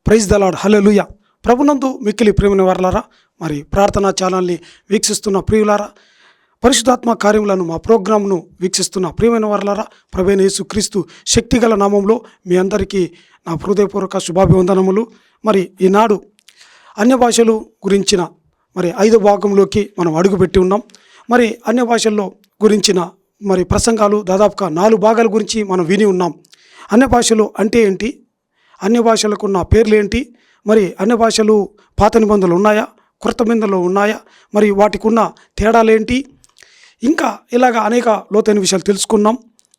Praise the lord. హల్లెలూయా. ప్రభునందు మిక్కిలి ప్రియమైన వారలారా, మరి ప్రార్థనా ఛానల్ని వీక్షిస్తున్న ప్రియులారా, పరిశుద్ధాత్మ కార్యములను మా ప్రోగ్రాంను వీక్షిస్తున్న ప్రియమైన వారలారా, ప్రభువైన యేసుక్రీస్తు శక్తిగల నామంలో మీ అందరికీ నా హృదయపూర్వక శుభాభివందనములు. మరి ఈనాడు అన్య భాషలు గురించిన మరి 5వ భాగంలోకి మనం అడుగుపెట్టి ఉన్నాం. మరి అన్య భాషల్లో గురించిన మరి ప్రసంగాలు దాదాపుగా 4 భాగాల గురించి మనం విని ఉన్నాం. అన్య భాషలు అంటే ఏంటి, అన్య భాషలకు ఉన్న పేర్లు ఏంటి, మరి అన్య భాషలు పాత నిబంధనలు ఉన్నాయా, కృత నిబంధనలు ఉన్నాయా, మరి వాటికి ఉన్న తేడాలేంటి, ఇంకా ఇలాగ అనేక లోతైన విషయాలు తెలుసుకున్నాం.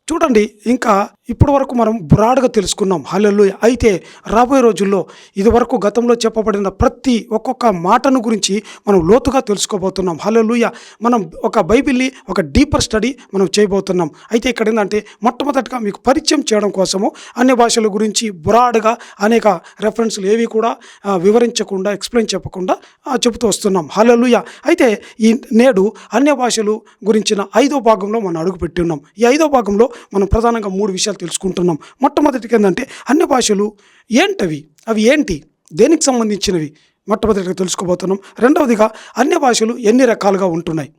చూడండి, ఇంకా ఇప్పటి వరకు మనం బ్రాడ్గా తెలుసుకున్నాం. హల్లెలూయా. అయితే రాబోయే రోజుల్లో ఇదివరకు గతంలో చెప్పబడిన ప్రతి ఒక్కొక్క మాటను గురించి మనం లోతుగా తెలుసుకోబోతున్నాం. హల్లెలూయా. మనం ఒక బైబిల్ని ఒక డీపర్ స్టడీ మనం చేయబోతున్నాం. అయితే ఇక్కడ ఏంటంటే మొట్టమొదటిగా మీకు పరిచయం చేయడం కోసము అన్య భాషల గురించి బ్రాడ్గా అనేక రెఫరెన్స్లు ఏవి కూడా వివరించకుండా ఎక్స్ప్లెయిన్ చెప్పకుండా చెబుతూ వస్తున్నాం. హల్లెలూయా. అయితే ఈ నేడు అన్య భాషలు గురించిన 5వ భాగంలో మనం అడుగుపెట్టి ఉన్నాం. ఈ 5వ భాగంలో మనం ప్రధానంగా 3 విషయాలు తెలుసుకుంటున్నాం. మొట్టమొదటిగా ఏంటంటే అన్య భాషలు ఏంటవి, అవి ఏంటి, దేనికి సంబంధించినవి మొట్టమొదటిగా తెలుసుకోబోతున్నాం. రెండవదిగా అన్య భాషలు ఎన్ని రకాలుగా ఉంటున్నాయి,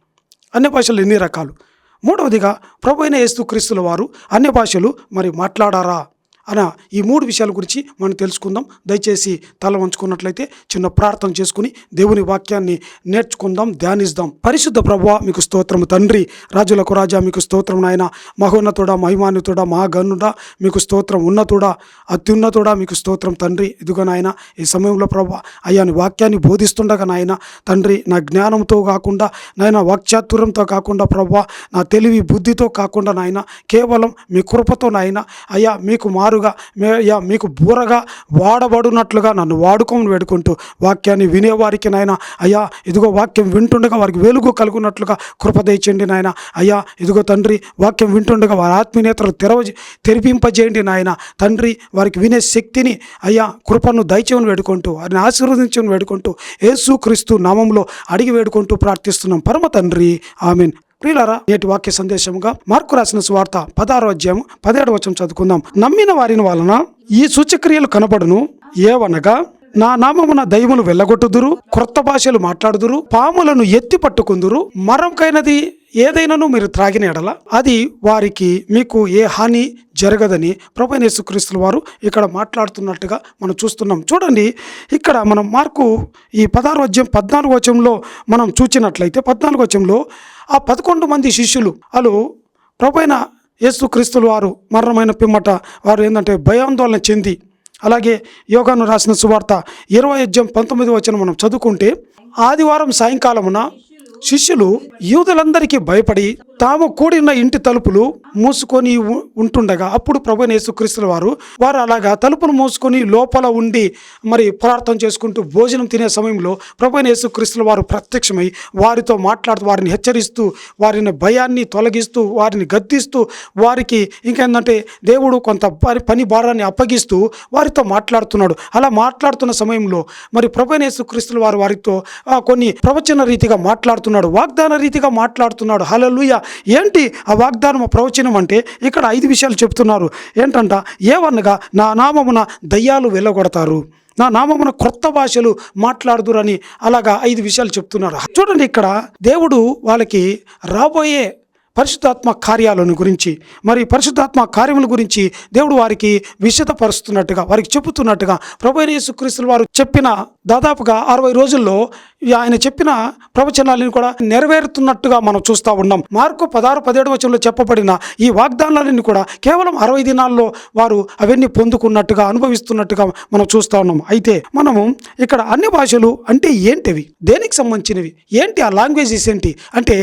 అన్య భాషలు ఎన్ని రకాలు. మూడవదిగా ప్రభువైన యేసుక్రీస్తుల వారు అన్య భాషలు మరి మాట్లాడారా అన్న ఈ 3 విషయాల గురించి మనం తెలుసుకుందాం. దయచేసి తల వంచుకున్నట్లయితే చిన్న ప్రార్థన చేసుకుని దేవుని వాక్యాన్ని నేర్చుకుందాం, ధ్యానిద్దాం. పరిశుద్ధ ప్రభువా మీకు స్తోత్రము తండ్రి, రాజులకు రాజా మీకు స్తోత్రం నాయన, మహోన్నతుడా, మహిమాన్వితుడా, మహాగణుడా మీకు స్తోత్రం, ఉన్నతుడా, అత్యున్నతుడా మీకు స్తోత్రం తండ్రి. ఇదిగో నాయన ఈ సమయంలో ప్రభువా అయ్యా నీ వాక్యాన్ని బోధిస్తుండగా నాయన తండ్రి, నా జ్ఞానంతో కాకుండా నాయన, వాక్చాతుర్యంతో కాకుండా ప్రభువా నా తెలివి బుద్ధితో కాకుండా నాయన, కేవలం మీ కృపతో నాయన అయ్యా మీకు మారుగా మీకు బూరగా వాడబడినట్లుగా నన్ను వాడుకోమని వేడుకుంటూ వాక్యాన్ని వినేవారికి నాయన అయ్యా ఇదిగో వాక్యం వింటుండగా వారికి వెలుగు కలుగునట్లుగా కృప దయచేయండి నాయన. అయ్యా ఇదిగో తండ్రి, వాక్యం వింటుండగా వారి ఆత్మీయతలు తెరిపింపజేయండి నాయన తండ్రి. వారికి వినే శక్తిని అయ్యా కృపను దయచేయని వేడుకుంటూ వారిని ఆశీర్వదించని వేడుకుంటూ యేసుక్రీస్తు నామంలో అడిగి వేడుకుంటూ ప్రార్థిస్తున్నాం పరమ తండ్రి, ఆమేన్. ప్రియులారా, నేటి వాక్య సందేశముగా మార్కు రాసిన సువార్త 16వ అధ్యాయం 17వ వచనం చదువుకుందాం. నమ్మిన వారిని వలన ఈ సూచక్రియలు కనబడును, ఏవనగా నా నామమున దయ్యములు వెళ్ళగొట్టుదురు, క్రొత్త భాషలు మాట్లాడుదురు, పాములను ఎత్తి పట్టుకుందురు, మరంకైనది ఏదైనాను మీరు త్రాగిన ఎడల అది వారికి మీకు ఏ హాని జరగదని ప్రభువైన యేసుక్రీస్తుల వారు ఇక్కడ మాట్లాడుతున్నట్టుగా మనం చూస్తున్నాం. చూడండి, ఇక్కడ మనం మార్కు ఈ 16వ అధ్యాయం 14వ వచనంలో మనం చూచినట్లయితే 14వ వచనంలో ఆ 11 మంది శిష్యులు వాళ్ళు ప్రభువైన యేసుక్రీస్తుల వారు మరణమైన పిమ్మట వారు ఏంటంటే భయాందోళన చెంది, అలాగే యోహాను రాసిన సువార్త 20వ అధ్యాయం 19వ వచనం మనం చదువుకుంటే, ఆదివారం సాయంకాలమున శిష్యులు యూదులందరికీ భయపడి తాము కూడిన ఇంటి తలుపులు మూసుకొని ఉంటుండగా, అప్పుడు ప్రభువైన యేసుక్రీస్తుల వారు అలాగా తలుపులు మూసుకొని లోపల ఉండి మరి ప్రార్థన చేసుకుంటూ భోజనం తినే సమయంలో ప్రభువైన యేసుక్రీస్తుల వారు ప్రత్యక్షమై వారితో మాట్లాడుతూ వారిని హెచ్చరిస్తూ వారిని భయాన్ని తొలగిస్తూ వారిని గద్దిస్తూ వారికి ఇంకేంటంటే దేవుడు కొంత పని భారాన్ని అప్పగిస్తూ వారితో మాట్లాడుతున్నాడు. అలా మాట్లాడుతున్న సమయంలో మరి ప్రభువైన యేసుక్రీస్తుల వారితో కొన్ని ప్రవచన రీతిగా మాట్లాడుతున్నాడు, వాగ్దాన రీతిగా మాట్లాడుతున్నాడు. హల్లెలూయా. ఏంటి ఆ వాగ్దానం, ప్రవచనం అంటే ఇక్కడ 5 విషయాలు చెప్తున్నారు. ఏంటంట, ఏవనగా నా నామమున దయ్యాలు వెళ్ళగొడతారు, నా నామమున క్రొత్త భాషలు మాట్లాడుదురని అలాగా 5 విషయాలు చెప్తున్నారు. చూడండి, ఇక్కడ దేవుడు వాళ్ళకి రాబోయే పరిశుద్ధాత్మ కార్యాలను గురించి మరి పరిశుద్ధాత్మ కార్యముల గురించి దేవుడు వారికి విశదపరుస్తున్నట్టుగా వారికి చెబుతున్నట్టుగా ప్రభువైన యేసుక్రీస్తుల వారు చెప్పిన దాదాపుగా 60 రోజుల్లో ఆయన చెప్పిన ప్రవచనాలను కూడా నెరవేరుతున్నట్టుగా మనం చూస్తూ ఉన్నాం. మార్కు 16-17 వచనంలో చెప్పబడిన ఈ వాగ్దానాలన్నీ కూడా కేవలం 60 దినాల్లో వారు అవన్నీ పొందుకున్నట్టుగా అనుభవిస్తున్నట్టుగా మనం చూస్తూ ఉన్నాం. అయితే మనము ఇక్కడ అన్య భాషలు అంటే ఏంటివి, దేనికి సంబంధించినవి ఏంటి, ఆ లాంగ్వేజెస్ ఏంటి అంటే,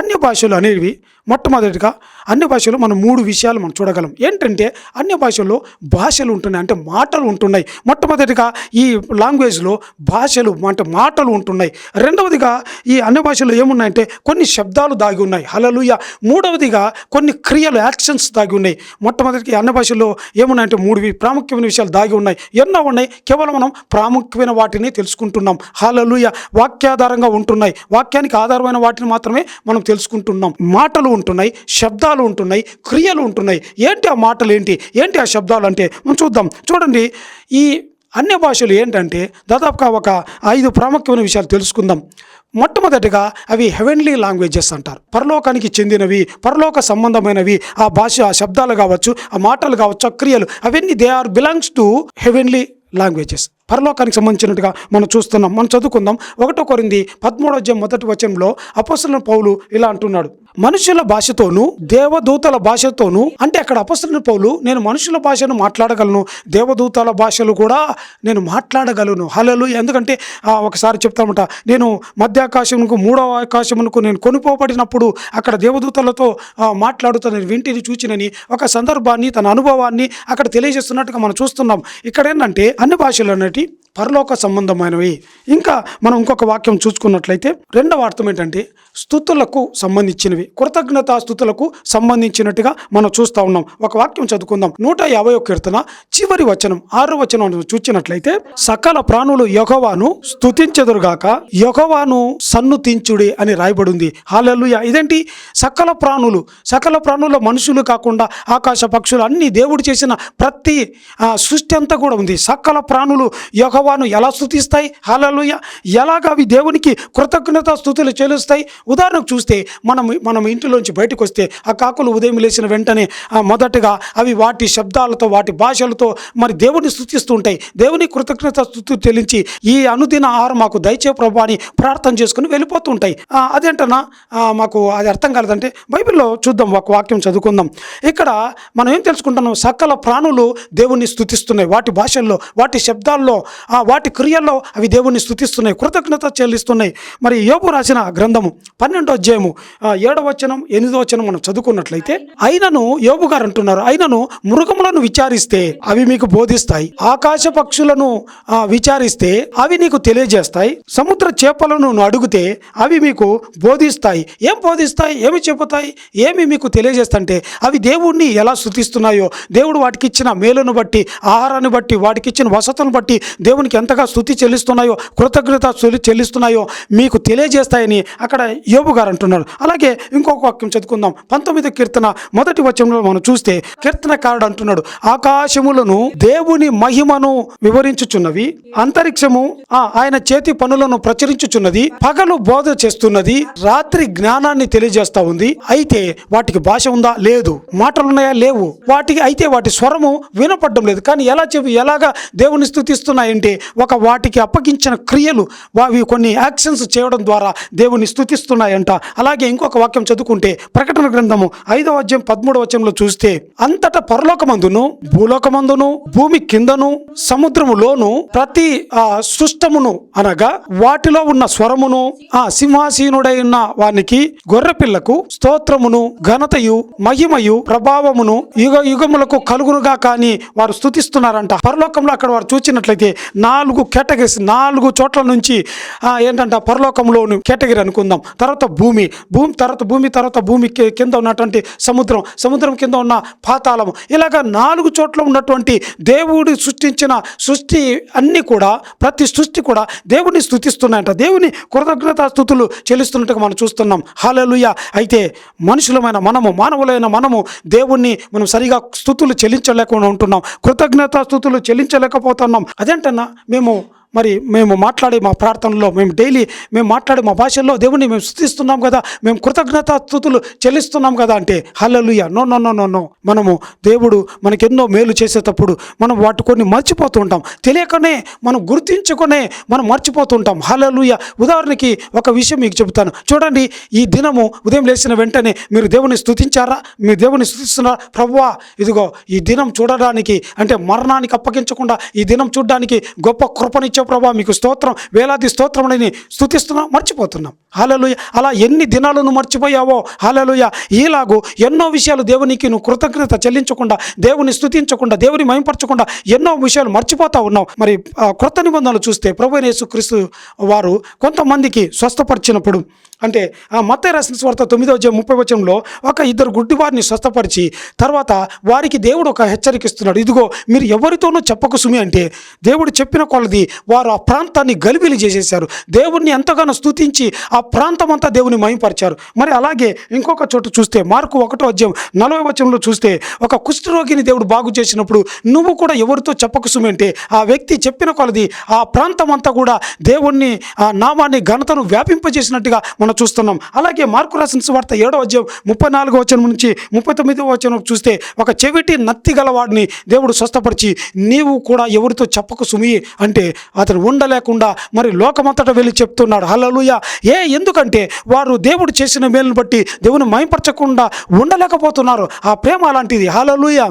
అన్య భాషలు అనేవి మొట్టమొదటిగా అన్య భాషలో మనం 3 విషయాలు మనం చూడగలం. ఏంటంటే అన్య భాషల్లో భాషలు ఉంటున్నాయి, అంటే మాటలు ఉంటున్నాయి. మొట్టమొదటిగా ఈ లాంగ్వేజ్లో భాషలు అంటే మాటలు ఉంటున్నాయి. రెండవదిగా ఈ అన్య భాషలో ఏమున్నాయంటే కొన్ని శబ్దాలు దాగి ఉన్నాయి. హల్లెలూయా. మూడవదిగా కొన్ని క్రియలు, యాక్షన్స్ దాగి ఉన్నాయి. మొట్టమొదటిగా అన్య భాషల్లో ఏమున్నాయంటే 3 ప్రాముఖ్యమైన విషయాలు దాగి ఉన్నాయి. ఎన్నో ఉన్నాయి, కేవలం మనం ప్రాముఖ్యమైన వాటిని తెలుసుకుంటున్నాం. హల్లెలూయా. వాక్యాధారంగా ఉంటున్నాయి, వాక్యానికి ఆధారమైన వాటిని మాత్రమే మనం తెలుసుకుంటున్నాం. మాటలు ఉంటున్నాయి, శబ్దాలు ఉంటున్నాయి, క్రియలు ఉంటున్నాయి. ఏంటి ఆ మాటలు, ఏంటి ఆ శబ్దాలు అంటే మనం చూద్దాం. చూడండి, ఈ అన్య భాషలు ఏంటంటే దాదాపుగా ఒక 5 ప్రాముఖ్యమైన విషయాలు తెలుసుకుందాం. మొట్టమొదటిగా అవి హెవెన్లీ లాంగ్వేజెస్ అంటారు. పరలోకానికి చెందినవి, పరలోక సంబంధమైనవి. ఆ భాష, ఆ శబ్దాలు కావచ్చు, ఆ మాటలు కావచ్చు, ఆ క్రియలు, అవన్నీ they are belongs to heavenly languages. పరలోకానికి సంబంధించినట్టుగా మనం చూస్తున్నాం. మనం చదువుకుందాం. 1 కొరింథీ 13:1 అపోస్తలుడైన పౌలు ఇలా అంటున్నాడు, మనుషుల భాషతోనూ దేవదూతల భాషతోనూ. అంటే అక్కడ అపోస్తలుడైన పౌలు నేను మనుషుల భాషను మాట్లాడగలను, దేవదూతల భాషలు కూడా నేను మాట్లాడగలను. హల్లెలూయా. ఎందుకంటే ఒకసారి చెప్తామట, నేను మధ్యాకాశమునకు 3వ ఆకాశమునకు నేను కొనిపోబడినప్పుడు అక్కడ దేవదూతలతో మాట్లాడుతూ నేను వింటిని చూచినని ఒక సందర్భాన్ని, తన అనుభవాన్ని అక్కడ తెలియజేస్తున్నట్టుగా మనం చూస్తున్నాం. ఇక్కడ ఏంటంటే అన్ని భాషలు అనేవి పరలోక సంబంధమైనవి. ఇంకా మనం ఇంకొక వాక్యం చూసుకున్నట్లయితే రెండవ అర్థం ఏంటంటే స్తుతులకు సంబంధించినవి, కృతజ్ఞతా స్తుతులకు సంబంధించినట్టుగా మనం చూస్తూ ఉన్నాం. ఒక వాక్యం చదువుకుందాం. 150వ కీర్తన చివరి వచనం 6వ వచనం చూచినట్లయితే, సకల ప్రాణులు యెహోవాను స్తుతించెదరుగాక, యెహోవాను సన్నుతించుడి అని రాయబడింది. హల్లెలూయా. ఇదేంటి? సకల ప్రాణుల మనుషులు కాకుండా ఆకాశ పక్షులు అన్ని దేవుడు చేసిన ప్రతి సృష్టి అంతా కూడా ఉంది. సకల ప్రాణులు యెహోవాను ఎలా స్తుతిస్తాయి? హల్లెలూయా. ఎలాగ అవి దేవునికి కృతజ్ఞతా స్తుతులు చెల్లిస్తాయి? ఉదాహరణకు చూస్తే మనం ఇంటిలోంచి బయటకు వస్తే ఆ కాకులు ఉదయం లేచిన వెంటనే మొదటగా అవి వాటి శబ్దాలతో, వాటి భాషలతో మరి దేవుని స్తుతిస్తూ ఉంటాయి. దేవుని కృతజ్ఞతా స్తుతులు చెల్లించి ఈ అనుదిన ఆహారం మాకు దయచే ప్రభువా అని ప్రార్థన చేసుకుని వెళ్ళిపోతూ ఉంటాయి. అదేంటన్నా మాకు అది అర్థం కాలేదంటే బైబిల్లో చూద్దాం, ఒక వాక్యం చదువుకుందాం. ఇక్కడ మనం ఏం తెలుసుకుంటున్నాం? సకల ప్రాణులు దేవుణ్ణి స్తుతిస్తున్నాయి. వాటి భాషల్లో, వాటి శబ్దాల్లో, వాటి క్రియల్లో అవి దేవుణ్ణి స్తుతిస్తున్నాయి, కృతజ్ఞత చెల్లిస్తున్నాయి. మరి యోబు రాసిన గ్రంథము 12వ అధ్యాయము 7వ వచనం 8వ వచనం మనం చదువుకున్నట్లయితే, అయినను యోబు గారు అంటున్నారు, అయినను మృగములను విచారిస్తే అవి మీకు బోధిస్తాయి, ఆకాశ పక్షులను విచారిస్తే అవి నీకు తెలియజేస్తాయి, సముద్ర చేపలను అడిగితే అవి మీకు బోధిస్తాయి. ఏం బోధిస్తాయి? ఏమి చెబుతాయి? ఏమి మీకు తెలియజేస్తాయంటే అవి దేవుణ్ణి ఎలా స్తుతిస్తున్నాయో, దేవుడు వాటికి ఇచ్చిన మేలును బట్టి, ఆహారాన్ని బట్టి, వాటికి ఇచ్చిన వసతులను బట్టి దేవునికి ఎంతగా స్తుతి చెల్లిస్తున్నాయో, కృతజ్ఞత చెల్లిస్తున్నాయో మీకు తెలియజేస్తాయని అక్కడ యోబు గారు అంటున్నారు. అలాగే ఇంకొక వాక్యం చదువుకుందాం. 19వ కీర్తన 1వ వచనంలో మనం చూస్తే కీర్తనకారుడు అంటున్నాడు, ఆకాశములను దేవుని మహిమను వివరించుచున్నవి, అంతరిక్షము ఆయన చేతి పనులను ప్రచురించుచున్నది, పగలు బోధ చేస్తున్నది, రాత్రి జ్ఞానాన్ని తెలియజేస్తా ఉంది. అయితే వాటికి భాష ఉందా? లేదు. మాటలున్నాయా? లేవు. అయితే వాటి స్వరము వినపడడం లేదు. కానీ ఎలాగా దేవుని స్తుతిస్తున్నాయంటే వాటికి అప్పగించిన క్రియలు, అవి కొన్ని యాక్షన్స్ చేయడం ద్వారా దేవుని స్తుతిస్తున్నాయంట. అలాగే ఇంకొక వాక్యం చదువుకుంటే ప్రకటన గ్రంథము 5వ అధ్యాయం 13వ వచనంలో చూస్తే, అంతటా పరలోకమందును భూలోకమందును భూమి కిందను సముద్రములోను ప్రతి సృష్టమును అనగా వాటిలో ఉన్న స్వరమును సింహాసీనుడై ఉన్న వానికి గొర్రెపిల్లకు స్తోత్రమును ఘనతయు మహిమయు ప్రభావమును యుగ యుగములకు కలుగునుగా కానీ వారు స్తుతిస్తున్నారంట. పరలోకంలో అక్కడ వారు చూసినట్లయితే 4 కేటగిరీస్, 4 చోట్ల నుంచి ఏంటంటే పరలోకంలోని కేటగిరీ అనుకుందాం. తర్వాత భూమి తర్వాత భూమి కింద ఉన్నటువంటి సముద్రం కింద ఉన్న పాతాళము, ఇలాగా 4 చోట్ల ఉన్నటువంటి దేవుడు సృష్టించిన సృష్టి అన్ని కూడా, ప్రతి సృష్టి కూడా దేవుని స్తుతిస్తున్నాయంట. దేవుని కృతజ్ఞతా స్తుతులు చెల్లిస్తున్నట్టుగా మనం చూస్తున్నాం. హల్లెలూయా. అయితే మానవులైన మనము దేవుణ్ణి మనం సరిగా స్తుతులు చెల్లించలేకుండా ఉంటున్నాం, కృతజ్ఞతా స్తుతులు చెల్లించలేకపోతున్నాం. అదేంటన్నా మేము మాట్లాడే మా ప్రార్థనలో, మేము మాట్లాడే మా భాషల్లో దేవుని మేము స్తుతిస్తున్నాం కదా, మేము కృతజ్ఞతా స్తుతులు చెల్లిస్తున్నాం కదా అంటే హల్లెలూయా. నో. మనము దేవుడు మనకెన్నో మేలు చేసేటప్పుడు మనం వాటి కొన్ని మర్చిపోతూ ఉంటాం, తెలియకనే మనం గుర్తించుకునే మనం మర్చిపోతూ ఉంటాం. హల్లెలూయా. ఉదాహరణకి ఒక విషయం మీకు చెబుతాను చూడండి. ఈ దినము ఉదయం లేచిన వెంటనే మీరు దేవుని స్తుతించారా? మీరు దేవుని స్తుతిస్తున్నారా? ప్రభువా, ఇదిగో ఈ దినం చూడడానికి, అంటే మరణానికి అప్పగించకుండా ఈ దినం చూడడానికి గొప్ప కృపనిచ్చే ప్రభా మీకు స్తోత్రం, వేలాది స్తోత్రములని స్తుతిస్తున్నాం, మర్చిపోతున్నాం. హల్లెలూయా. అలా ఎన్ని దినాలను మర్చిపోయావో. హల్లెలూయా. ఈలాగు ఎన్నో విషయాలు దేవునికి నువ్వు కృతజ్ఞత చెల్లించకుండా, దేవుని స్తుతించకుండా, దేవుని మహిమపరచకుండా ఎన్నో విషయాలు మర్చిపోతా ఉన్నావు. మరి క్రొత్త నిబంధనలు చూస్తే ప్రభువైన యేసుక్రీస్తు వారు కొంతమందికి స్వస్థపరిచినప్పుడు, అంటే మత్తయి రాసిన సువార్త 9వ అధ్యాయం 30వ వచనంలో ఒక 2 గుడ్డివారిని స్వస్థపరిచి తర్వాత వారికి దేవుడు ఒక హెచ్చరిక ఇస్తున్నాడు. ఇదిగో మీరు ఎవరితోనూ చెప్పకు సుమి అంటే దేవుడు చెప్పిన కొలది వారు ఆ ప్రాంతాన్ని గలిబిలి చేసేశారు. దేవుణ్ణి ఎంతగానో స్తుతించి ఆ ప్రాంతం అంతా దేవుని మహిమపరిచారు. మరి అలాగే ఇంకొక చోట చూస్తే మార్కు 1:40 చూస్తే ఒక కుష్ఠరోగిని దేవుడు బాగు చేసినప్పుడు నువ్వు కూడా ఎవరితో చెప్పకు సుమి అంటే ఆ వ్యక్తి చెప్పిన కొలది ఆ ప్రాంతం అంతా కూడా దేవుణ్ణి ఆ నామాన్ని ఘనతను వ్యాపింపజేసినట్టుగా మనం చూస్తున్నాం. అలాగే మార్కు రాసిన సువార్త 7:34 నుంచి 39 చూస్తే ఒక చెవిటి నత్తి గలవాడిని దేవుడు స్వస్థపరిచి నీవు కూడా ఎవరితో చెప్పకు సుమి అంటే అతను ఉండలేకుండా మరి లోకమంతటా వెళ్ళి చెప్తున్నాడు. హల్లెలూయా. ఎందుకంటే వారు దేవుడు చేసిన మేలును బట్టి దేవుని మహిమపరచకుండా ఉండలేకపోతున్నారు. ఆ ప్రేమ అలాంటిది. హల్లెలూయా.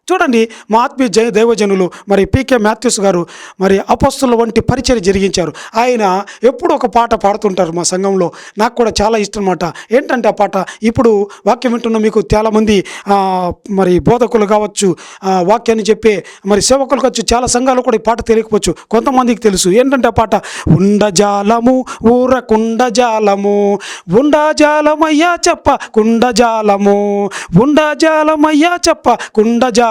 చూడండి, మా ఆత్మీయ దైవజనులు మరి పీకే మాథ్యూస్ గారు మరి అపోస్తుల వంటి పరిచర్య జరిగించారు. ఆయన ఎప్పుడు ఒక పాట పాడుతుంటారు మా సంఘంలో. నాకు కూడా చాలా ఇష్టం అన్నమాట. ఏంటంటే ఆ పాట ఇప్పుడు వాక్యం వింటున్న మీకు చాలామంది మరి బోధకులు కావచ్చు, వాక్యాన్ని చెప్పే మరి సేవకులు కావచ్చు, చాలా సంఘాలు కూడా ఈ పాట తెలియకపోవచ్చు, కొంతమందికి తెలుసు. ఏంటంటే ఆ పాట ఉండజాలము ఊరకుండజాలము ఉండజాలమయ్యా చెప్ప కుండజాలము ఉండజాలమయ్యా చెప్ప కుండజాలము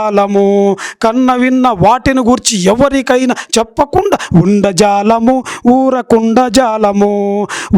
కన్న విన్న వాటిని గూర్చి ఎవరికైనా చెప్పకుండా ఉండజాలము ఊరకుండజాలము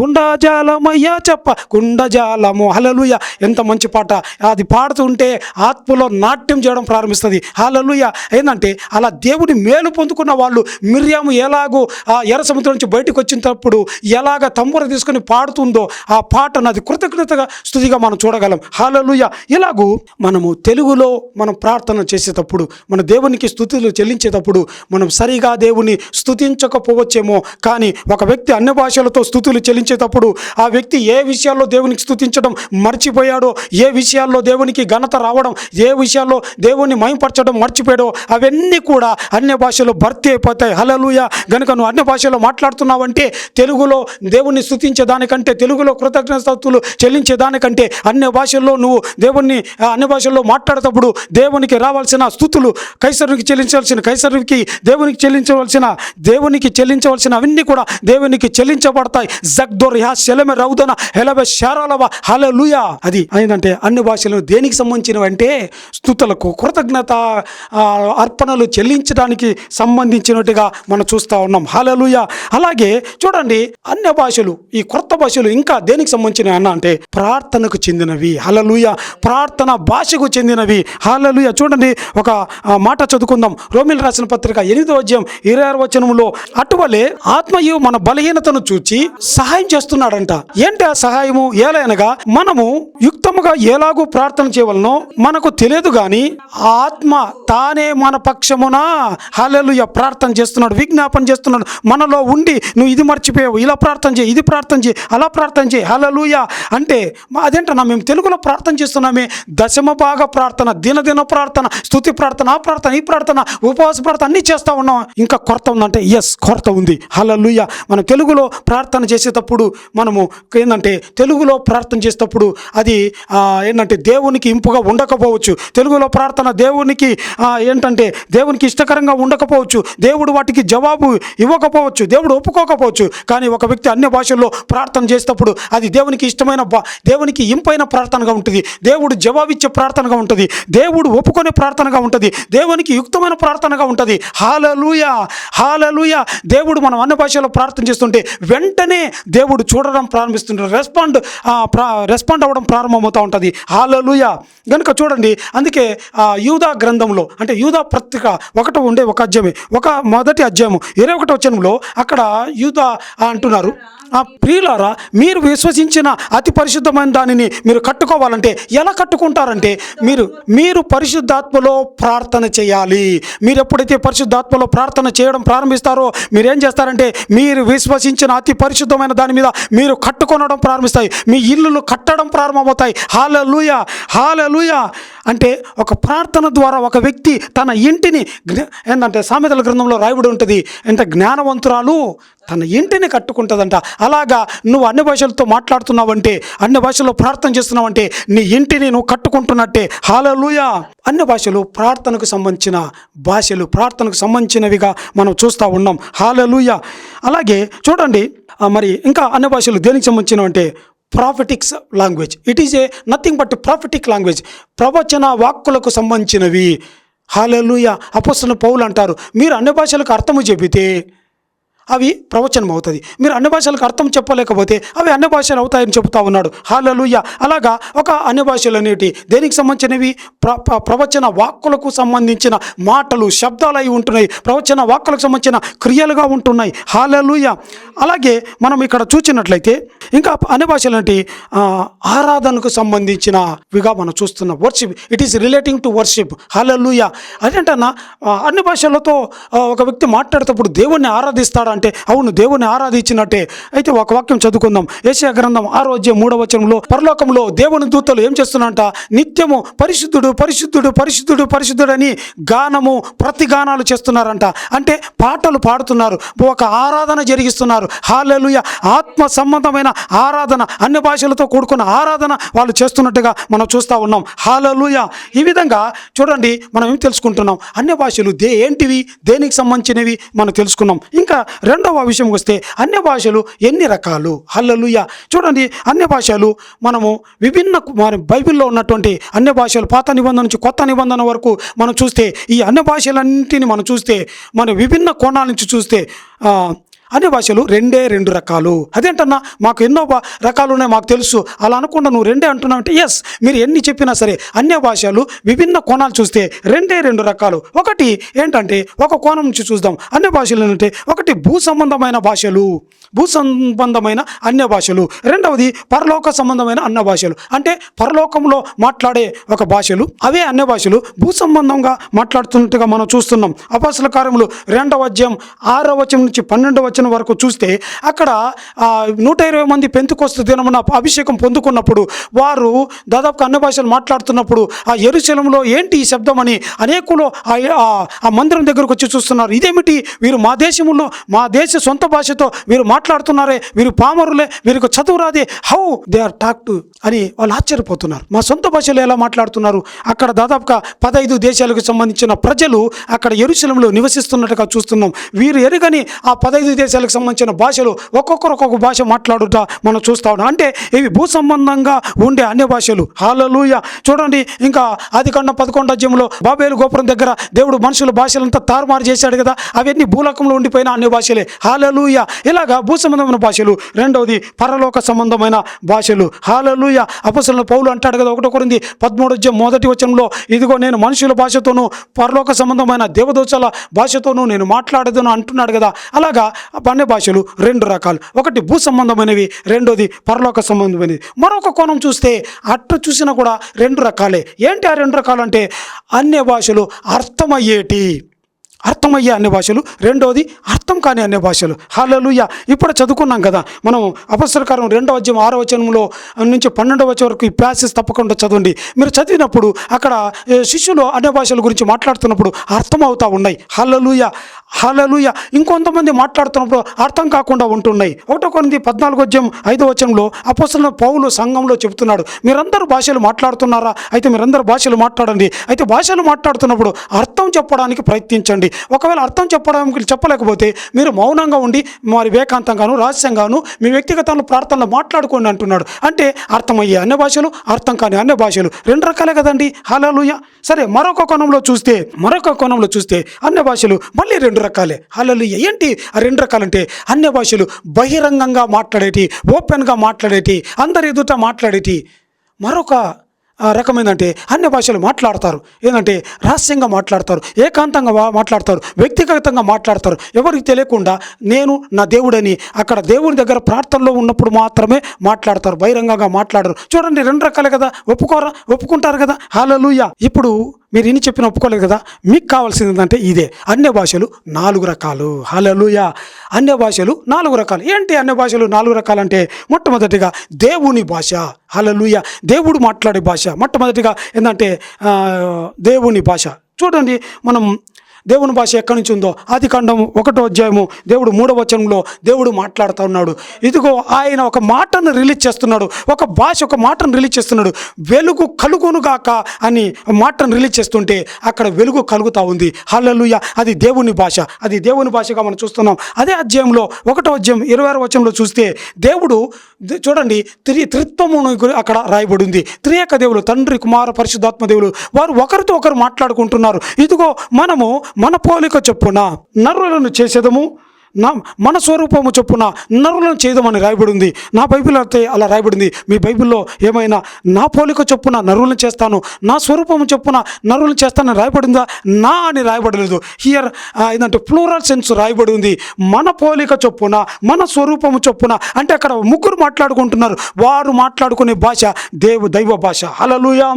ఉండజాలమయ్యా చెప్ప కుండజాలము. హల్లెలూయా. ఎంత మంచి పాట. అది పాడుతుంటే ఆత్మలో నాట్యం చేయడం ప్రారంభిస్తుంది. హల్లెలూయా. ఏంటంటే అలా దేవుని మేలు పొందుకున్న వాళ్ళు మిర్యాము ఎలాగో ఆ ఎర్ర సముద్రం నుంచి బయటకు వచ్చినప్పుడు ఎలాగ తంబుర తీసుకుని పాడుతుందో ఆ పాటను అది కృతజ్ఞతగా స్తుతిగా మనం చూడగలం. హల్లెలూయా. ఇలాగూ మనము తెలుగులో మనం ప్రార్థన చేసేటప్పుడు మన దేవునికి స్తుతులు చెల్లించేటప్పుడు మనం సరిగా దేవుని స్తుతించకపోవచ్చేమో, కానీ ఒక వ్యక్తి అన్ని భాషలతో స్తుతులు చెల్లించేటప్పుడు ఆ వ్యక్తి ఏ విషయాల్లో దేవునికి స్తుతించడం మర్చిపోయాడో, ఏ విషయాల్లో దేవునికి ఘనత రావడం, ఏ విషయాల్లో దేవుని మహిమపరచడం మర్చిపోయాడో అవన్నీ కూడా అన్య భాషలో భర్తీ అయిపోతాయి. హల్లెలూయా. గనుక నువ్వు అన్య భాషలో మాట్లాడుతున్నావంటే తెలుగులో దేవుణ్ణి స్తుతించేదానికంటే, తెలుగులో కృతజ్ఞతలు చెల్లించేదానికంటే అన్య భాషల్లో నువ్వు దేవుణ్ణి అన్య భాషల్లో మాట్లాడేటప్పుడు దేవునికి రావాల్సిన స్తుతులు కైసరునికి చెల్లించవలసిన కైసరునికి, దేవునికి చెల్లించవలసిన అవన్నీ కూడా దేవునికి చెల్లించబడతాయి. జగ్దోర్ యా శలమె రౌదన హెలబె శారాలవ. హల్లెలూయా. అది ఏంటంటే అన్ని భాషలు దేనికి సంబంధించినవంటే స్తుతులకు కృతజ్ఞత అర్పణలు చెల్లించడానికి సంబంధించినట్టుగా మనం చూస్తూ ఉన్నాం. హల్లెలూయా. అలాగే చూడండి, అన్య భాషలు ఈ కొత్త భాషలు ఇంకా దేనికి సంబంధించినవి అన్న అంటే ప్రార్థనకు చెందినవి. హల్లెలూయా. ప్రార్థన భాషకు చెందినవి. హల్లెలూయా. చూడండి, ఒక మాట చదువుకుందాం. రోమీయులకు రాసిన పత్రిక 8:26 అటువలే ఆత్మయు మన బలహీనతను చూచి సహాయం చేస్తున్నాడంట. ఏంటి ఆ సహాయము? ఏలైనగా మనము యుక్తముగా ఎలాగూ ప్రార్థన చేయవలనో మనకు తెలియదు గాని ఆత్మ తానే మన పక్షమున హల్లెలూయా ప్రార్థన చేస్తున్నాడు, విజ్ఞాపన చేస్తున్నాడు. మనలో ఉండి నువ్వు ఇది మర్చిపోయావు, ఇలా ప్రార్థన చేయి, ఇది ప్రార్థన చేయి, అలా ప్రార్థన చేయి. హల్లెలూయా. అంటే అదేంటన్నా మేము తెలుగులో ప్రార్థన చేస్తున్నామే, దశమ భాగ ప్రార్థన, దినదిన ప్రార్థన, స్తుతి ప్రార్థన, ఆ ప్రార్థన, ఈ ప్రార్థన, ఉపవాస ప్రార్థన అన్నీ చేస్తూ ఉన్నాం. ఇంకా కొరత ఉందంటే ఎస్, కొరత ఉంది. హల్లెలూయా. మనం తెలుగులో ప్రార్థన చేసేటప్పుడు మనము ఏంటంటే తెలుగులో ప్రార్థన చేసేటప్పుడు అది ఏంటంటే దేవునికి ఇంపుగా ఉండకపోవచ్చు. తెలుగులో ప్రార్థన దేవునికి ఏంటంటే దేవునికి ఇష్టకరంగా ఉండకపోవచ్చు. దేవుడు వాటికి జవాబు ఇవ్వకపోవచ్చు, దేవుడు ఒప్పుకోకపోవచ్చు. కానీ ఒక వ్యక్తి అన్య భాషల్లో ప్రార్థన చేసేటప్పుడు అది దేవునికి ఇష్టమైన దేవునికి ఇంపైన ప్రార్థనగా ఉంటుంది, దేవుడు జవాబిచ్చే ప్రార్థనగా ఉంటుంది, దేవుడు ఒప్పుకునే ప్రార్థనగా ఉంటుంది, దేవునికి యుక్తమైన ప్రార్థనగా ఉంటుంది. హల్లెలూయా. హల్లెలూయా. దేవుడు మనం అన్ని భాషల్లో ప్రార్థన చేస్తుంటే వెంటనే దేవుడు చూడడం ప్రారంభిస్తుంటాడు, రెస్పాండ్ అవ్వడం ప్రారంభమవుతూ ఉంటుంది. హల్లెలూయా. కనుక చూడండి, అందుకే యూదా గ్రంథంలో అంటే యూదా పత్రిక ఒక అధ్యాయమే, మొదటి అధ్యాయము 21 అక్కడ యూదా అంటున్నారు, ప్రియులారా మీరు విశ్వసించిన అతి పరిశుద్ధమైన దానిని మీరు కట్టుకోవాలంటే ఎలా కట్టుకుంటారంటే మీరు పరిశుద్ధాత్మలో ప్రార్థన చేయాలి. మీరు ఎప్పుడైతే పరిశుద్ధాత్మలో ప్రార్థన చేయడం ప్రారంభిస్తారో మీరేం చేస్తారంటే మీరు విశ్వసించిన అతి పరిశుద్ధమైన దాని మీద మీరు కట్టుకొనడం ప్రారంభిస్తాయి, మీ ఇల్లులు కట్టడం ప్రారంభమవుతాయి. హల్లెలూయా. హల్లెలూయా. అంటే ఒక ప్రార్థన ద్వారా ఒక వ్యక్తి తన ఇంటిని ఏంటంటే సామెతల గ్రంథంలో రాయబడి ఉంటుంది, అంటే జ్ఞానవంతురాలు తన ఇంటిని కట్టుకుంటుందంట. అలాగా నువ్వు అన్ని భాషలతో మాట్లాడుతున్నావంటే, అన్ని భాషల్లో ప్రార్థన చేస్తున్నావంటే నీ ఇంటిని నువ్వు కట్టుకుంటున్నట్టే. హల్లెలూయా. అన్ని భాషలు ప్రార్థనకు సంబంధించిన భాషలు, ప్రార్థనకు సంబంధించినవిగా మనం చూస్తూ ఉన్నాం. హల్లెలూయా. అలాగే చూడండి, మరి ఇంకా అన్ని భాషలు దేనికి సంబంధించినవంటే prophetics language. It is nothing but prophetic language, ప్రవచన వాక్కులకు సంబంధించినవి. హల్లెలూయా. అపోస్తలుడైన పౌలు అంటారు, మీరు అన్ని భాషలకు అర్థము చెబితే అవి ప్రవచనం అవుతుంది. మీరు అన్ని భాషలకు అర్థం చెప్పలేకపోతే అవి అన్ని భాషలు అవుతాయని చెబుతా ఉన్నాడు. హల్లెలూయా. అలాగా ఒక అన్ని భాషలు అనేటి దేనికి సంబంధించినవి? ప్రవచన వాక్కులకు సంబంధించిన మాటలు, శబ్దాలు అయి ఉంటున్నాయి. ప్రవచన వాక్కులకు సంబంధించిన క్రియలుగా ఉంటున్నాయి. హల్లెలూయా. అలాగే మనం ఇక్కడ చూసినట్లయితే ఇంకా అన్ని భాషలు అంటే ఆరాధనకు సంబంధించినవిగా మనం చూస్తున్నాం. Worship, it is relating to worship. Hallelujah. అదేంటన్నా అన్ని భాషలతో ఒక వ్యక్తి మాట్లాడేటప్పుడు దేవుణ్ణి ఆరాధిస్తాడంటే అవును, దేవుణ్ణి ఆరాధించినట్టే. అయితే ఒక వాక్యం చదువుకుందాం. యెషయా గ్రంథం 6:3 పరలోకంలో దేవుని దూతలు ఏం చేస్తున్నారంట? నిత్యము పరిశుద్ధుడు పరిశుద్ధుడు పరిశుద్ధుడు పరిశుద్ధుడు అని గానము, ప్రతిగానాలు చేస్తున్నారంట. అంటే పాటలు పాడుతున్నారు, ఒక ఆరాధన జరిగిస్తున్నారు. హల్లెలూయా. ఆత్మ సంబంధమైన ఆరాధన, అన్ని భాషలతో కూడుకున్న ఆరాధన వాళ్ళు చేస్తున్నట్టుగా మనం చూస్తూ ఉన్నాం. హల్లెలూయా. ఈ విధంగా చూడండి, మనం ఏం తెలుసుకుంటున్నాం? అన్య భాషలు ఏంటివి, దేనికి సంబంధించినవి మనం తెలుసుకున్నాం. ఇంకా రెండవ విషయం వస్తే అన్య భాషలు ఎన్ని రకాలు? హల్లెలూయా. చూడండి, అన్య భాషలు మనము విభిన్న బైబిల్లో ఉన్నటువంటి అన్య భాషలు పాత నిబంధన నుంచి కొత్త నిబంధన వరకు మనం చూస్తే, ఈ అన్య భాషలన్నింటినీ మనం చూస్తే, మన విభిన్న కోణాల నుంచి చూస్తే అన్య భాషలు రెండు రకాలు. అదేంటన్నా మాకు ఎన్నో రకాలు ఉన్నాయి మాకు తెలుసు అలా అనకుండా నువ్వు రెండే అంటున్నావు అంటే, ఎస్, మీరు ఎన్ని చెప్పినా సరే అన్య భాషలు విభిన్న కోణాలు చూస్తే రెండు రకాలు. ఒకటి ఏంటంటే, ఒక కోణం నుంచి చూద్దాం. అన్య భాషలు అంటే ఒకటి భూ సంబంధమైన భాషలు, భూ సంబంధమైన అన్య భాషలు. రెండవది పరలోక సంబంధమైన అన్య భాషలు. అంటే పరలోకంలో మాట్లాడే ఒక భాషలు, అవే అన్య భాషలు భూ సంబంధంగా మాట్లాడుతున్నట్టుగా మనం చూస్తున్నాం. అపొస్తలుల కార్యములు 2:6 నుంచి 12 వరకు చూస్తే అక్కడ 120 మంది పెంతెకొస్తు దినమున అభిషేకం పొందుకున్నప్పుడు వారు దాదాపు అన్ని భాషలు మాట్లాడుతున్నప్పుడు ఆ యెరూషలేములో ఏంటి ఈ శబ్దం అని అనేకులు ఆ మందిరం దగ్గరకు వచ్చి చూస్తున్నారు. ఇదేమిటి, వీరు మా దేశంలో మా దేశ సొంత భాషతో వీరు మాట్లాడుతున్నారే, వీరు పామరులే, వీరికి చదువు రాదే, how they or talk to అని వాళ్ళు ఆశ్చర్యపోతున్నారు. మా సొంత భాషలో ఎలా మాట్లాడుతున్నారు? అక్కడ దాదాపుగా 15 దేశాలకు సంబంధించిన ప్రజలు అక్కడ యెరూషలేములో నివసిస్తున్నట్టుగా చూస్తున్నాం. వీరు ఎరుగని ఆ 15 దేశాలకు సంబంధించిన భాషలు ఒక్కొక్కరు ఒక్కొక్క భాష మాట్లాడుట మనం చూస్తా ఉన్నాం. అంటే ఇవి భూ సంబంధంగా ఉండే అన్య భాషలు. హల్లెలూయా. చూడండి, ఇంకా ఆదికాండం 11 బాబేలు గోపురం దగ్గర దేవుడు మనుషుల భాషలంతా తారుమారు చేశాడు కదా, అవన్నీ భూలోకంలో ఉండిపోయిన అన్య భాషలే. హల్లెలూయా. ఇలాగా భూ సంబంధమైన భాషలు. రెండవది పరలోక సంబంధమైన భాషలు. హల్లెలూయా. అపొస్తలుడైన పౌలు అంటాడు కదా 1 కొరింథీ 13:1 ఇదిగో నేను మనుషుల భాషతోనూ పరలోక సంబంధమైన దేవదూతల భాషతోనూ నేను మాట్లాడేదను అంటున్నాడు కదా. అలాగా అన్య భాషలు 2 రకాలు. ఒకటి భూ సంబంధమైనవి, రెండోది పరలోక సంబంధమైనవి. మరొక కోణం చూస్తే అట్టు చూసినా కూడా 2 రకాలే. ఏంటి ఆ 2 రకాలు అంటే, అన్య భాషలు అర్థమయ్యే అన్య భాషలు, రెండవది అర్థం కాని అన్య భాషలు. హల్లెలూయా. ఇప్పుడు చదువుకున్నాం కదా మనం అపొస్తలుల కార్యం 2:6 నుంచి 12 వరకు ఈ ప్యాసేజ్ తప్పకుండా చదవండి. మీరు చదివినప్పుడు అక్కడ శిష్యులు అన్య భాషల గురించి మాట్లాడుతున్నప్పుడు అర్థం అవుతా ఉన్నాయి. హల్లెలూయా. హల్లెలూయా. ఇంకొంతమంది మాట్లాడుతున్నప్పుడు అర్థం కాకుండా ఉంటున్నాయి. 1 కొరింథీ 14:5 అపొస్తలుడైన పౌలు సంఘంలో చెబుతున్నాడు, మీరందరూ భాషలు మాట్లాడుతున్నారా? అయితే మీరందరూ భాషలు మాట్లాడండి. అయితే భాషలు మాట్లాడుతున్నప్పుడు అర్థం చెప్పడానికి ప్రయత్నించండి. ఒకవేళ అర్థం చెప్పలేకపోతే మీరు మౌనంగా ఉండి మరి వేకాంతంగాను రహస్యంగాను మీ వ్యక్తిగతంలో ప్రార్థనలు మాట్లాడుకోండి అంటున్నాడు. అంటే అర్థమయ్యే అన్య భాషలు, అర్థం కాని అన్య భాషలు 2 రకాలే కదండి. హల్లెలూయా. సరే, మరొక కోణంలో చూస్తే అన్య భాషలు మళ్ళీ 2 రకాలే. హల్లెలూయా. ఏంటి ఆ 2 రకాలంటే, అన్య భాషలు బహిరంగంగా మాట్లాడేటి, ఓపెన్గా మాట్లాడేటి, అందరి ఎదుట మాట్లాడేటి. మరొక రకమైందంటే అన్య భాషలు మాట్లాడతారు, ఏంటంటే రహస్యంగా మాట్లాడతారు, ఏకాంతంగా మాట్లాడతారు, వ్యక్తిగతంగా మాట్లాడతారు, ఎవరికి తెలియకుండా నేను నా దేవుడని అక్కడ దేవుని దగ్గర ప్రార్థనలో ఉన్నప్పుడు మాత్రమే మాట్లాడతారు, బహిరంగంగా మాట్లాడరు. చూడండి, 2 రకాలే కదా. ఒప్పుకుంటారు కదా. హల్లెలూయా. ఇప్పుడు మీరు ఇన్ని చెప్పిన ఒప్పుకోలేదు కదా, మీకు కావాల్సింది ఏంటంటే ఇదే, అన్య భాషలు 4 రకాలు. హల్లెలూయా. అన్య భాషలు 4 రకాలు. ఏంటి అన్య భాషలు 4 రకాలంటే, మొట్టమొదటిగా దేవుని భాష. హల్లెలూయా. దేవుడు మాట్లాడే భాష. మొట్టమొదటిగా ఏంటంటే దేవుని భాష. చూడండి, మనం దేవుని భాష ఎక్కడి నుంచి ఉందో ఆదికాండం 1 దేవుడు 3 దేవుడు మాట్లాడుతూ ఉన్నాడు. ఇదిగో ఆయన ఒక మాటను రిలీజ్ చేస్తున్నాడు, ఒక మాటను రిలీజ్ చేస్తున్నాడు. వెలుగు కలుగునుగాక అని మాటను రిలీజ్ చేస్తుంటే అక్కడ వెలుగు కలుగుతూ ఉంది. హల్లెలూయా. అది దేవుని భాష, అది దేవుని భాషగా మనం చూస్తున్నాం. అదే అధ్యాయంలో 1:26 చూస్తే దేవుడు చూడండి త్రిత్వమును అక్కడ రాయబడి ఉంది. త్రియేక దేవులు, తండ్రి, కుమార, పరిశుద్ధాత్మ దేవులు, వారు ఒకరితో ఒకరు మాట్లాడుకుంటున్నారు. ఇదిగో మనము మన పోలిక చొప్పున నరులను చేసేదము, మన స్వరూపము చొప్పున నరులను చేయదమని రాయబడింది. నా బైబిల్ అయితే అలా రాయబడింది. మీ బైబిల్లో ఏమైనా నా పోలిక చొప్పున నరులను చేస్తాను, నా స్వరూపము చొప్పున నరులను చేస్తానని రాయబడిందా? నా అని రాయబడలేదు. హియర్ ఏంటంటే ప్లూరల్ సెన్స్ రాయబడి ఉంది. మన పోలిక చొప్పున, మన స్వరూపము చొప్పున. అంటే అక్కడ ముగ్గురు మాట్లాడుకుంటున్నారు. వారు మాట్లాడుకునే భాష దైవ భాష. హల్లెలూయా,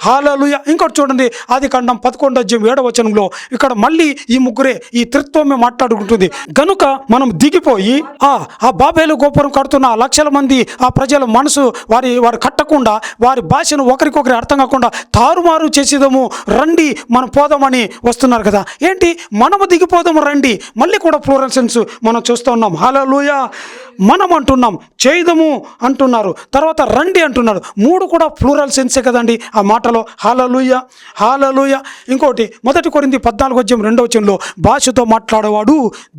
హల్లెలూయా. ఇంకోటి చూడండి, ఆదికాండం 11:7 ఇక్కడ మళ్ళీ ఈ ముగ్గురే, ఈ త్రిత్వమే మాట్లాడుకుంటుంది. గనుక మనం దిగిపోయి ఆ బాబేలు గోపురం కడుతున్న లక్షల మంది ఆ ప్రజల మనసు వారు కట్టకుండా, వారి భాషను ఒకరికొకరి అర్థం కాకుండా తారుమారు చేసేదము, రండి మనం పోదామని వస్తున్నారు కదా. ఏంటి, మనము దిగిపోదాము రండి, మళ్ళీ కూడా ప్లూరల్ సెన్స్ మనం చూస్తూ ఉన్నాం. హల్లెలూయా. మనం అంటున్నాం, చేద్దాము అంటున్నారు, తర్వాత రండి అంటున్నారు. మూడు కూడా ప్లూరల్ సెన్సే కదండి ఆ మాటలో. హల్లెలూయా, హల్లెలూయా. ఇంకోటి 1 కొరింథీ 14:2 భాషతో మాట్లాడేవాడు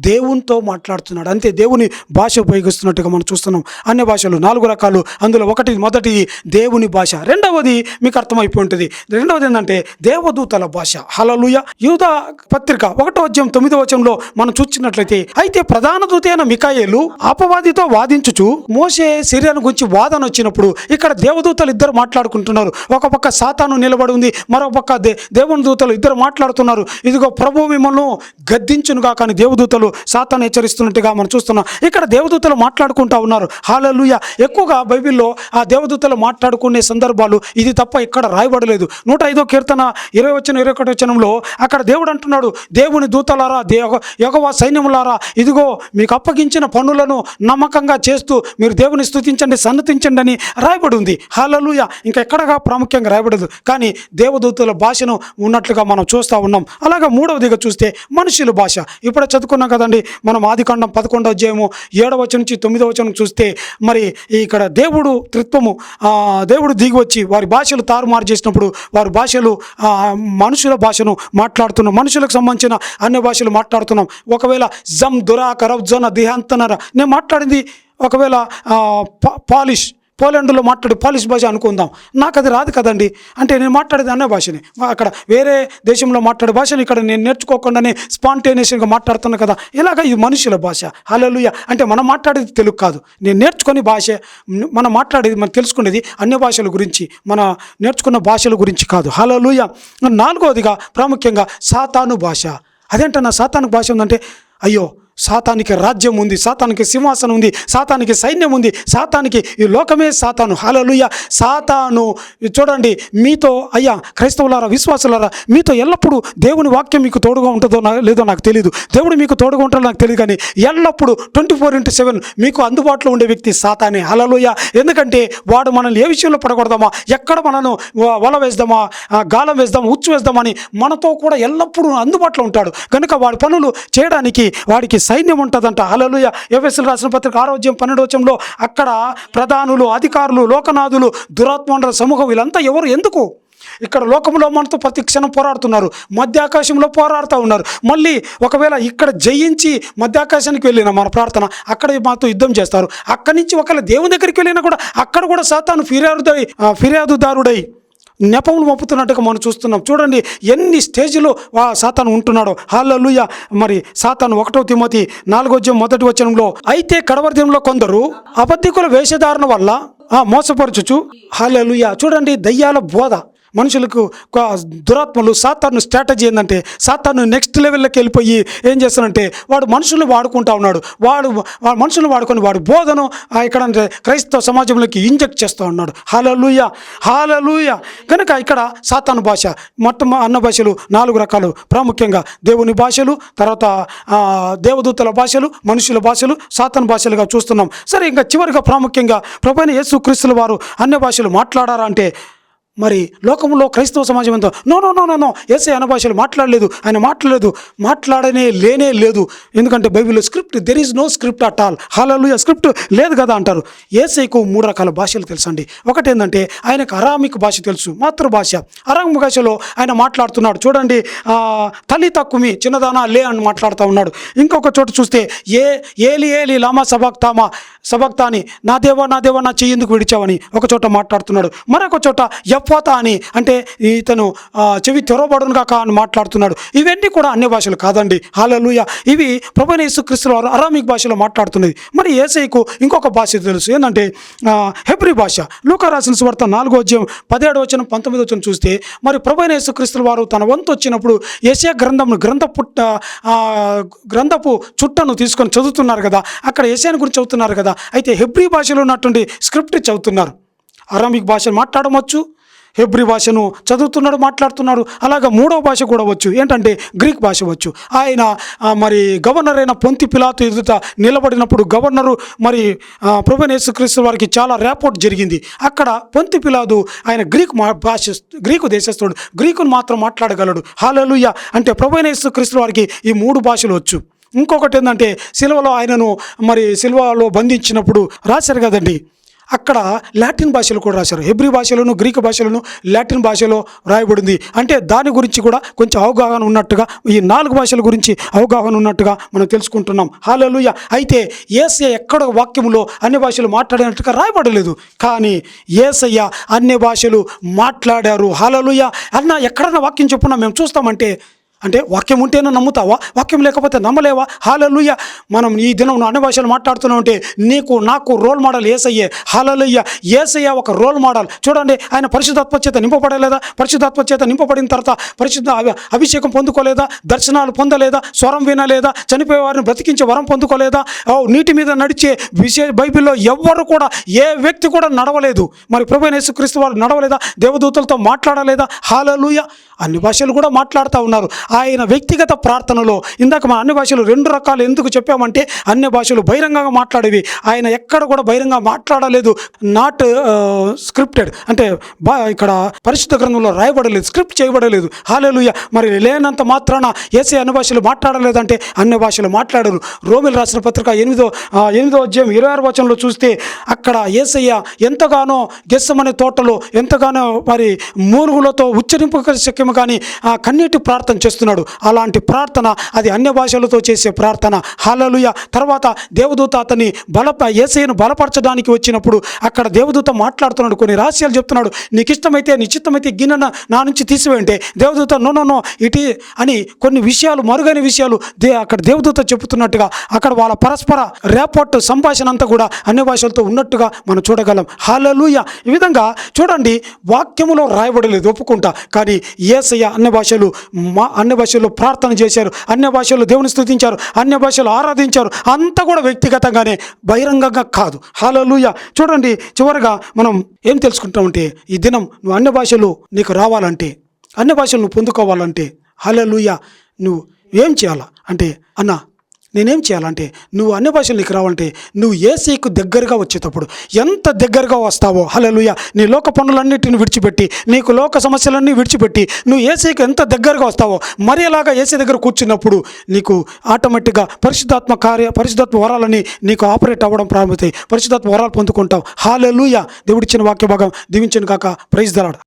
దేవునితో మాట్లాడుతున్నాడు. అంతే, దేవుని భాష ఉపయోగిస్తున్నట్టుగా మనం చూస్తున్నాం. అన్య భాషలు 4 రకాలు. అందులో మొదటిది దేవుని భాష. రెండవది మీకు అర్థమైపోయి ఉంటుంది. రెండవది ఏంటంటే దేవదూతల భాష. హల్లెలూయా. యూదా పత్రిక 1:9 మనం చూసినట్లయితే, అయితే ప్రధాన దూత అయిన మికాయేలు అపవాదితో వాదించుచు మోషే శరీరాన్ని గురించి వాదన వచ్చినప్పుడు ఇక్కడ దేవదూతలు ఇద్దరు మాట్లాడుకుంటున్నారు. ఒక పక్క సాతాను నిలబడి ఉంది, మరో పక్క దేవుని దూతలు ఇద్దరు మాట్లాడుతున్నారు. ఇదిగో ప్రభు మిమ్మల్ని గద్దించునుగా, కానీ దేవదూతలు సాతాను హెచ్చరిస్తున్నట్టుగా మనం చూస్తున్నాం. ఇక్కడ దేవదూతలు మాట్లాడుకుంటా ఉన్నారు. హల్లెలూయా. ఎక్కువగా బైబిల్లో ఆ దేవదూతలు మాట్లాడుకునే సందర్భాలు ఇది తప్ప ఇక్కడ రాయబడలేదు. 105 కీర్తన 20-21 అక్కడ దేవుడు అంటున్నాడు, దేవుని దూతలారా, యెహోవా సైన్యములారా, ఇదిగో మీకు అప్పగించిన పనులను నమ్మకంగా చేస్తూ మీరు దేవుని స్తుతించండి, సన్నతించండి అని రాయబడి ఉంది. హల్లెలూయా. ఇంకా ఎక్కడగా ప్రాముఖ్యంగా రాయబడదు, కానీ దేవదూతల భాషను ఉన్నట్లుగా మనం చూస్తూ ఉన్నాం. అలాగే మూడవదిగా చూస్తే మనుషుల భాష. ఇప్పుడే చదువుకున్నాం కదండి మనం ఆదికాండం 11:7-9 చూస్తే, మరి ఇక్కడ దేవుడు త్రిత్వము, దేవుడు దిగి వచ్చి వారి భాషలు తారుమారు చేసినప్పుడు వారి భాషలు మనుషుల భాషను మాట్లాడుతున్నాం, మనుషులకు సంబంధించిన అన్ని భాషలు మాట్లాడుతున్నాం. ఒకవేళ జమ్ దురాకర జన దిహాంతనర నేను మాట్లాడింది ఒకవేళ పోలాండ్లో మాట్లాడే పాలిష్ భాష అనుకుందాం, నాకు అది రాదు కదండి. అంటే నేను మాట్లాడేది అనే భాషని, అక్కడ వేరే దేశంలో మాట్లాడే భాషని ఇక్కడ నేను నేర్చుకోకుండానే స్పాంటేనియస్గా మాట్లాడుతున్నా కదా. ఇలాగ ఇది మనుషుల భాష. హల్లెలూయా. అంటే మనం మాట్లాడేది తెలుగు కాదు, నేను నేర్చుకునే భాష, మనం మాట్లాడేది, మనం తెలుసుకునేది అన్య భాషల గురించి, మన నేర్చుకున్న భాషల గురించి కాదు. హల్లెలూయా. నాలుగవదిగా ప్రాముఖ్యంగా సాతాను భాష. అదేంటన్నా సాతాను భాష ఉందంటే, అయ్యో సాతానికి రాజ్యం ఉంది, సాతానికి సింహాసనం ఉంది, సాతానికి సైన్యం ఉంది, సాతానికి ఈ లోకమే సాతాను. హల్లెలూయా. సాతాను చూడండి, మీతో అయ్యా క్రైస్తవులారా, విశ్వాసులారా, మీతో ఎల్లప్పుడూ దేవుని వాక్యం మీకు తోడుగా ఉంటుందో లేదో నాకు తెలియదు, దేవుడు మీకు తోడుగా ఉంటాడో నాకు తెలియదు, కానీ ఎల్లప్పుడూ 24/7 మీకు అందుబాటులో ఉండే వ్యక్తి సాతానే. హల్లెలూయా. ఎందుకంటే వాడు మనల్ని ఏ విషయంలో పడకూడదామా, ఎక్కడ మనను వల వేద్దామా, గాలం వేద్దామా, ఉచ్చు వేద్దామని మనతో కూడా ఎల్లప్పుడూ అందుబాటులో ఉంటాడు. కనుక వాడి పనులు చేయడానికి వాడికి సైన్యం ఉంటుందంట. హల్లెలూయా. ఎఫెసీయులకు రాసిన పత్రిక 6:12 అక్కడ ప్రధానులు, అధికారులు, లోకనాథులు, దురాత్మల సమూహం, వీళ్ళంతా ఎవరు, ఎందుకు? ఇక్కడ లోకంలో మనతో ప్రతి క్షణం పోరాడుతున్నారు, మధ్యాకాశంలో పోరాడుతూ ఉన్నారు. మళ్ళీ ఒకవేళ ఇక్కడ జయించి మధ్యాకాశానికి వెళ్ళిన మన ప్రార్థన, అక్కడ మాతో యుద్ధం చేస్తారు. అక్కడి నుంచి ఒకవేళ దేవుని దగ్గరికి వెళ్ళినా కూడా అక్కడ కూడా సాతాను ఫిర్యాదుదారుడై నెపములు మప్పుతున్నట్టుగా మనం చూస్తున్నాం. చూడండి ఎన్ని స్టేజ్లో సాతాను ఉంటున్నాడో. హల్లెలూయా. మరి సాతాను 1 తిమోతి 4:1 అయితే కడవరి దినంలో కొందరు అబద్ధికుల వేషధారణ వల్ల మోసపరచుచు. హల్లెలూయా. చూడండి దయ్యాల బోధ, మనుషులకు దురాత్మలు, సాతాను స్ట్రాటజీ ఏంటంటే, సాతాను నెక్స్ట్ లెవెల్లోకి వెళ్ళిపోయి ఏం చేస్తానంటే వాడు మనుషులు వాడుకుంటా ఉన్నాడు. వాడు మనుషులు వాడుకొని వాడు బోధను ఇక్కడ అంటే క్రైస్తవ సమాజంలోకి ఇంజెక్ట్ చేస్తూ ఉన్నాడు. హల్లెలూయా, హల్లెలూయా. కనుక ఇక్కడ సాతాను భాష, మొత్తం అన్న భాషలు 4 రకాలు. ప్రాముఖ్యంగా దేవుని భాషలు, తర్వాత దేవదూతల భాషలు, మనుషుల భాషలు, సాతాను భాషలుగా చూస్తున్నాం. సరే, ఇంకా చివరిగా ప్రాముఖ్యంగా ప్రభువైన యేసుక్రీస్తుల వారు అన్య భాషలు మాట్లాడారా అంటే, మరి లోకంలో క్రైస్తవ సమాజం ఎంతో నో యేసయ్య అన్య భాషలు మాట్లాడలేదు, ఆయన మాట్లాడనే లేనే లేదు. ఎందుకంటే బైబిల్లో script, there is no script at all. హల్లెలూయా. స్క్రిప్ట్ లేదు కదా అంటారు. యేసయ్యకు 3 రకాల భాషలు తెలుసండి. ఒకటి ఏంటంటే ఆయనకు అరామిక్ భాష తెలుసు, మాతృభాష. అరామిక్ భాషలో ఆయన మాట్లాడుతున్నాడు. చూడండి, తల్లి తక్కుమి చిన్నదానా లే అని మాట్లాడుతూ ఉన్నాడు. ఇంకొక చోట చూస్తే ఏలి లామా సబక్తాని, నా దేవా నా చెయ్యి ఎందుకు విడిచావని ఒక చోట మాట్లాడుతున్నాడు. మరొక చోట ఎఫ్ఫాతా అని, అంటే ఇతను చెవి తెరవబడును కాక అని మాట్లాడుతున్నాడు. ఇవన్నీ కూడా అన్య భాషలు కాదండి. హల్లెలూయా. ఇవి ప్రభువైన యేసుక్రీస్తు వారు అరామిక్ భాషలో మాట్లాడుతున్నది. మరి యేసయ్యకు ఇంకొక భాష తెలుసు, ఏంటంటే హెబ్రీ భాష. లూకా రాసిన సువార్త 4:17-19 చూస్తే, మరి ప్రభువైన యేసుక్రీస్తు వారు తన వంతు వచ్చినప్పుడు యెషయా గ్రంథపు చుట్టను తీసుకొని చదువుతున్నారు కదా, అక్కడ యెషయాను గురించి చదువుతున్నారు కదా. అయితే హెబ్రీ భాషలో ఉన్నటువంటి స్క్రిప్ట్ చదువుతున్నారు. అరామిక్ భాషను మాట్లాడవచ్చు, హెబ్రీ భాషను చదువుతున్నాడు, మాట్లాడుతున్నాడు. అలాగా మూడవ భాష కూడా వచ్చు, ఏంటంటే గ్రీక్ భాష వచ్చు. ఆయన మరి గవర్నర్ అయిన పొంతి పిలాతు ఎదుట నిలబడినప్పుడు గవర్నరు మరి ప్రభువైన యేసుక్రీస్తు వారికి చాలా ర్యాపోర్ట్ జరిగింది. అక్కడ పొంతి పిలాతు ఆయన గ్రీకు దేశస్థుడు, గ్రీకును మాత్రం మాట్లాడగలడు. హల్లెలూయా. అంటే ప్రభువైన యేసుక్రీస్తు వారికి ఈ మూడు భాషలు వచ్చు. ఇంకొకటి ఏంటంటే సిలువలో ఆయనను మరి సిలువలో బంధించినప్పుడు రాశారు కదండి, అక్కడ లాటిన్ భాషలు కూడా రాశారు. హెబ్రీ భాషలోను గ్రీకు భాషలోను లాటిన్ భాషలో రాయబడింది. అంటే దాని గురించి కూడా కొంచెం అవగాహన ఉన్నట్టుగా, ఈ 4 భాషల గురించి అవగాహన ఉన్నట్టుగా మనం తెలుసుకుంటున్నాం. హల్లెలూయా. అయితే యేసయ్య ఎక్కడ వాక్యములో అన్ని భాషలు మాట్లాడినట్టుగా రాయబడలేదు, కానీ యేసయ్య అన్ని భాషలు మాట్లాడారు. హల్లెలూయా. అన్న ఎక్కడన్నా వాక్యం చెప్పున్నా మేము చూస్తామంటే, అంటే వాక్యం ఉంటేనే నమ్ముతావా, వాక్యం లేకపోతే నమ్మలేవా? హల్లెలూయా. మనం ఈ దినం అన్ని భాషలు మాట్లాడుతున్నాం అంటే నాకు రోల్ మోడల్ యేసయ్యే. హల్లెలూయా. యేసయ్య ఒక రోల్ మోడల్. చూడండి, ఆయన పరిశుద్ధాత్మ చేత నింపబడలేదా? పరిశుద్ధాత్మ చేత నింపబడిన తర్వాత పరిశుద్ధ అభిషేకం పొందుకోలేదా? దర్శనాలు పొందలేదా? స్వరం వినలేదా? చనిపోయే వారిని బ్రతికించే వరం పొందుకోలేదా? నీటి మీద నడిచే బైబిల్లో ఎవ్వరు కూడా, ఏ వ్యక్తి కూడా నడవలేదు. మరి ప్రభువైన యేసుక్రీస్తు వారు నడవలేదా? దేవదూతలతో మాట్లాడలేదా? హల్లెలూయా. అన్ని భాషలు కూడా మాట్లాడుతూ ఉన్నారు. ఆయన వ్యక్తిగత ప్రార్థనలో ఇందాక మన అన్ని భాషలు 2 రకాలు ఎందుకు చెప్పామంటే, అన్ని భాషలు బహిరంగంగా మాట్లాడేవి, ఆయన ఎక్కడ కూడా బహిరంగంగా మాట్లాడలేదు. నాట్ స్క్రిప్టెడ్, అంటే ఇక్కడ పరిశుద్ధ గ్రంథంలో రాయబడలేదు, స్క్రిప్ట్ చేయబడలేదు. హల్లెలూయా. మరి లేనంత మాత్రాన యేసయ్య అన్ని భాషలు మాట్లాడలేదంటే అన్ని భాషలు మాట్లాడరు. రోమిలు రాసిన పత్రిక 8:26 చూస్తే, అక్కడ యేసయ్య ఎంతగానో గెస్సమనే తోటలో ఎంతగానో మరి మూలుగులతో ఉచ్చరింపు శక్యము కానీ కన్నీటి ప్రార్థన చేస్తున్నాడు. అలాంటి ప్రార్థన అది అన్య భాషలతో చేసే ప్రార్థన. హల్లెలూయా. తర్వాత దేవదూత అతన్ని యేసయ్యను బలపరచడానికి వచ్చినప్పుడు అక్కడ దేవదూత మాట్లాడుతున్నాడు, కొన్ని రహస్యాలు చెప్తున్నాడు. నీకు ఇష్టమైతే, నీ చిత్తమైతే గిన్నెన నా నుంచి తీసివేయంటే, దేవదూత నో ఇటీ అని కొన్ని విషయాలు, మరుగైన విషయాలు అక్కడ దేవదూత చెబుతున్నట్టుగా అక్కడ వాళ్ళ పరస్పర ర్యాపోర్ట్ సంభాషణ అంతా కూడా అన్య భాషలతో ఉన్నట్టుగా మనం చూడగలం. హల్లెలూయా. ఈ విధంగా చూడండి, వాక్యములో రాయబడలేదు, ఒప్పుకుంటా, కానీ యేసయ్య అన్య భాషల్లో ప్రార్థన చేశారు, అన్య భాషల్లో దేవుని స్తుతించారు, అన్య భాషలు ఆరాధించారు. అంతా కూడా వ్యక్తిగతంగానే, బహిరంగంగా కాదు. హల్లెలూయా. చూడండి, చివరిగా మనం ఏం తెలుసుకుంటామంటే, ఈ దినం నువ్వు అన్య భాషలు నీకు రావాలంటే, అన్య భాషలు నువ్వు పొందుకోవాలంటే, హల్లెలూయా, నువ్వు ఏం చేయాలా అంటే, అన్న నేనేం చేయాలంటే, నువ్వు అన్ని భాషలు నీకు రావాలంటే నువ్వు యేసయ్యకు దగ్గరగా వచ్చేటప్పుడు ఎంత దగ్గరగా వస్తావో, హల్లెలూయా, నీ లోక పనులన్నిటిని విడిచిపెట్టి, నీకు లోక సమస్యలన్నీ విడిచిపెట్టి నువ్వు యేసయ్యకు ఎంత దగ్గరగా వస్తావో, మరి అలాగా యేసయ్య దగ్గర కూర్చున్నప్పుడు నీకు ఆటోమేటిక్గా పరిశుద్ధాత్మ వరాలని నీకు ఆపరేట్ అవ్వడం ప్రారంభమవుతాయి. పరిశుద్ధాత్మ వరాలు పొందుకుంటావు. హల్లెలూయా. దేవుడిచ్చిన వాక్య భాగం దీవించను కాక. Praise the lord.